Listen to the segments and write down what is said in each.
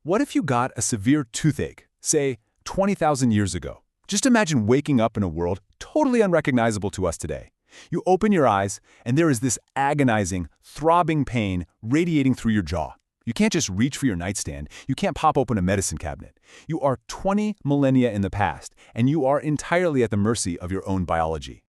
What if you got a severe toothache, say 20,000 years ago? Just imagine waking up in a world totally unrecognizable to us today. You open your eyes, and there is this agonizing, throbbing pain radiating through your jaw. You can't just reach for your nightstand. You can't pop open a medicine cabinet. You are 20 millennia in the past, and you are entirely at the mercy of your own biology.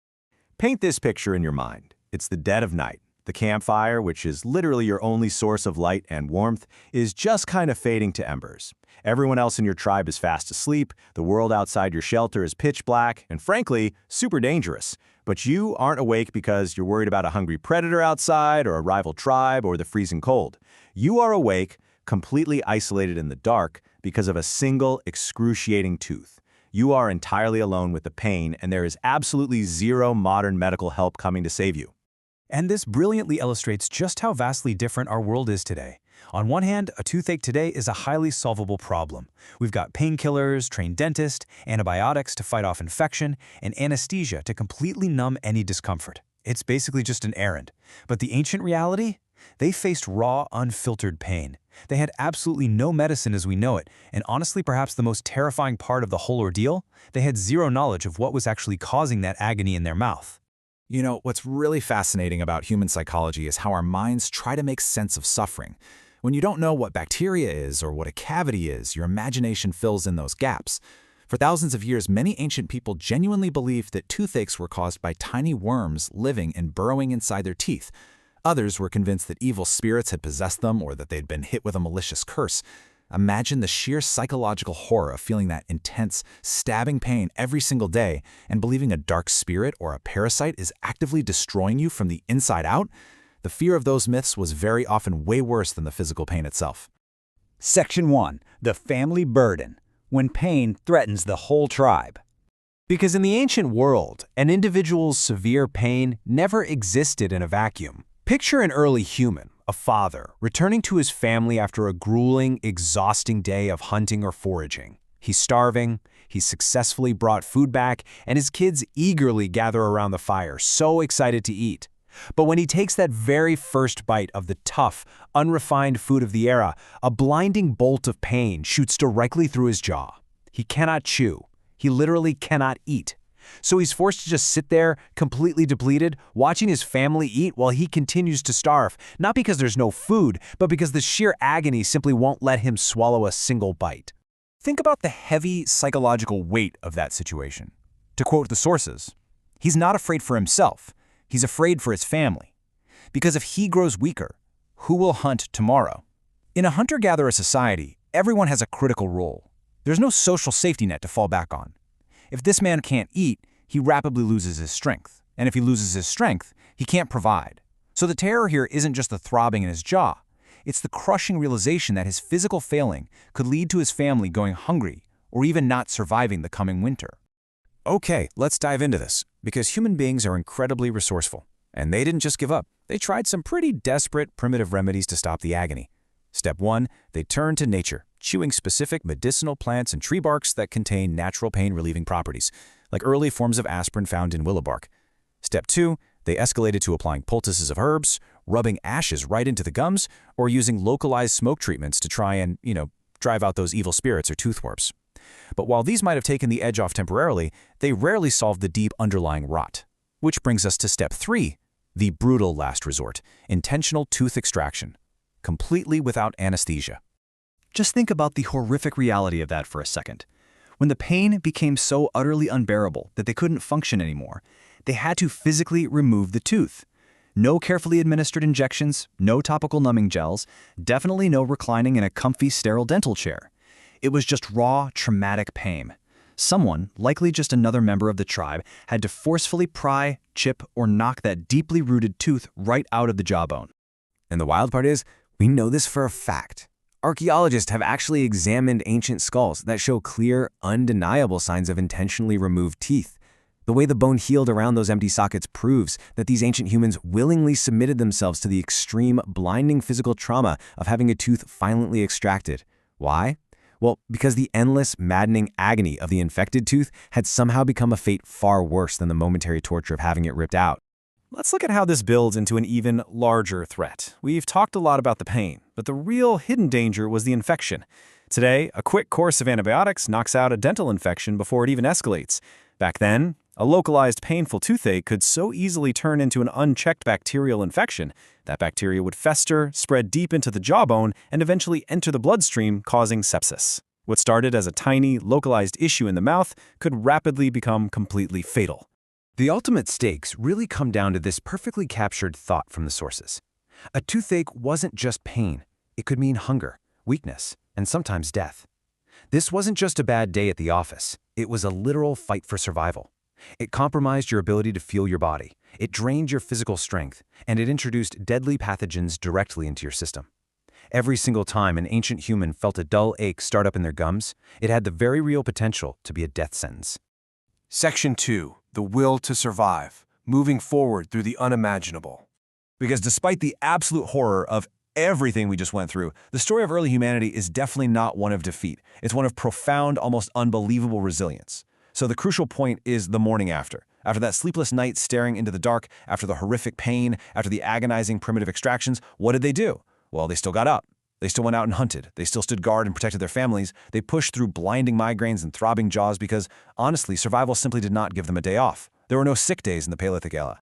Paint this picture in your mind. It's the dead of night. The campfire, which is literally your only source of light and warmth, is just kind of fading to embers. Everyone else in your tribe is fast asleep, the world outside your shelter is pitch black, and frankly, super dangerous. But you aren't awake because you're worried about a hungry predator outside or a rival tribe or the freezing cold. You are awake, completely isolated in the dark, because of a single excruciating tooth. You are entirely alone with the pain, and there is absolutely zero modern medical help coming to save you. And this brilliantly illustrates just how vastly different our world is today. On one hand, a toothache today is a highly solvable problem. We've got painkillers, trained dentists, antibiotics to fight off infection, and anesthesia to completely numb any discomfort. It's basically just an errand. But the ancient reality? They faced raw, unfiltered pain. They had absolutely no medicine as we know it, and honestly perhaps the most terrifying part of the whole ordeal, they had zero knowledge of what was actually causing that agony in their mouth. You know, what's really fascinating about human psychology is how our minds try to make sense of suffering. When you don't know what bacteria is or what a cavity is, your imagination fills in those gaps. For thousands of years, many ancient people genuinely believed that toothaches were caused by tiny worms living and burrowing inside their teeth. Others were convinced that evil spirits had possessed them or that they'd been hit with a malicious curse. Imagine the sheer psychological horror of feeling that intense, stabbing pain every single day and believing a dark spirit or a parasite is actively destroying you from the inside out. The fear of those myths was very often way worse than the physical pain itself. Section 1. The family burden. When pain threatens the whole tribe. Because in the ancient world, an individual's severe pain never existed in a vacuum. Picture an early human, a father, returning to his family after a grueling, exhausting day of hunting or foraging. He's starving, he's successfully brought food back, and his kids eagerly gather around the fire, so excited to eat. But when he takes that very first bite of the tough, unrefined food of the era, a blinding bolt of pain shoots directly through his jaw. He cannot chew. He literally cannot eat. So he's forced to just sit there, completely depleted, watching his family eat while he continues to starve, not because there's no food, but because the sheer agony simply won't let him swallow a single bite. Think about the heavy psychological weight of that situation. To quote the sources, he's not afraid for himself, he's afraid for his family. Because if he grows weaker, who will hunt tomorrow? In a hunter-gatherer society, everyone has a critical role. There's no social safety net to fall back on. If this man can't eat, he rapidly loses his strength. And if he loses his strength, he can't provide. So the terror here isn't just the throbbing in his jaw. It's the crushing realization that his physical failing could lead to his family going hungry or even not surviving the coming winter. Okay, let's dive into this, because human beings are incredibly resourceful. And they didn't just give up. They tried some pretty desperate, primitive remedies to stop the agony. Step 1, they turned to nature, chewing specific medicinal plants and tree barks that contain natural pain-relieving properties, like early forms of aspirin found in willow bark. Step 2, they escalated to applying poultices of herbs, rubbing ashes right into the gums, or using localized smoke treatments to try and, drive out those evil spirits or toothworms. But while these might have taken the edge off temporarily, they rarely solved the deep underlying rot. Which brings us to Step 3, the brutal last resort, intentional tooth extraction, completely without anesthesia. Just think about the horrific reality of that for a second. When the pain became so utterly unbearable that they couldn't function anymore, they had to physically remove the tooth. No carefully administered injections, no topical numbing gels, definitely no reclining in a comfy, sterile dental chair. It was just raw, traumatic pain. Someone, likely just another member of the tribe, had to forcefully pry, chip, or knock that deeply rooted tooth right out of the jawbone. And the wild part is, we know this for a fact. Archaeologists have actually examined ancient skulls that show clear, undeniable signs of intentionally removed teeth. The way the bone healed around those empty sockets proves that these ancient humans willingly submitted themselves to the extreme, blinding physical trauma of having a tooth violently extracted. Why? Well, because the endless, maddening agony of the infected tooth had somehow become a fate far worse than the momentary torture of having it ripped out. Let's look at how this builds into an even larger threat. We've talked a lot about the pain, but the real hidden danger was the infection. Today, a quick course of antibiotics knocks out a dental infection before it even escalates. Back then, a localized painful toothache could so easily turn into an unchecked bacterial infection. That bacteria would fester, spread deep into the jawbone, and eventually enter the bloodstream, causing sepsis. What started as a tiny, localized issue in the mouth could rapidly become completely fatal. The ultimate stakes really come down to this perfectly captured thought from the sources. A toothache wasn't just pain. It could mean hunger, weakness, and sometimes death. This wasn't just a bad day at the office. It was a literal fight for survival. It compromised your ability to feel your body. It drained your physical strength, and it introduced deadly pathogens directly into your system. Every single time an ancient human felt a dull ache start up in their gums, it had the very real potential to be a death sentence. Section 2. The will to survive, moving forward through the unimaginable. Because despite the absolute horror of everything we just went through, the story of early humanity is definitely not one of defeat. It's one of profound, almost unbelievable resilience. So the crucial point is the morning after. After that sleepless night staring into the dark, after the horrific pain, after the agonizing primitive extractions, what did they do? Well, they still got up. They still went out and hunted. They still stood guard and protected their families. They pushed through blinding migraines and throbbing jaws because, honestly, survival simply did not give them a day off. There were no sick days in the Paleolithic era.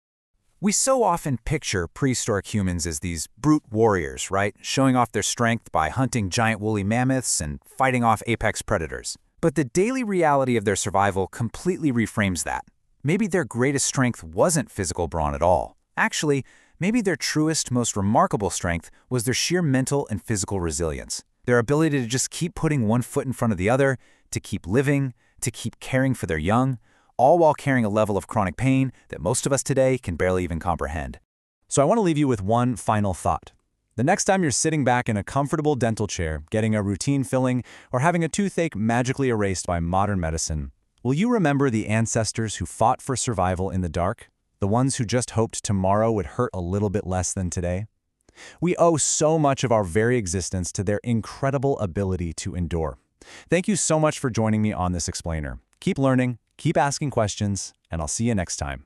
We so often picture prehistoric humans as these brute warriors, right? Showing off their strength by hunting giant woolly mammoths and fighting off apex predators. But the daily reality of their survival completely reframes that. Maybe their greatest strength wasn't physical brawn at all. Actually, maybe their truest, most remarkable strength was their sheer mental and physical resilience. Their ability to just keep putting one foot in front of the other, to keep living, to keep caring for their young, all while carrying a level of chronic pain that most of us today can barely even comprehend. So I want to leave you with one final thought. The next time you're sitting back in a comfortable dental chair, getting a routine filling, or having a toothache magically erased by modern medicine, will you remember the ancestors who fought for survival in the dark? The ones who just hoped tomorrow would hurt a little bit less than today? We owe so much of our very existence to their incredible ability to endure. Thank you so much for joining me on this explainer. Keep learning, keep asking questions, and I'll see you next time.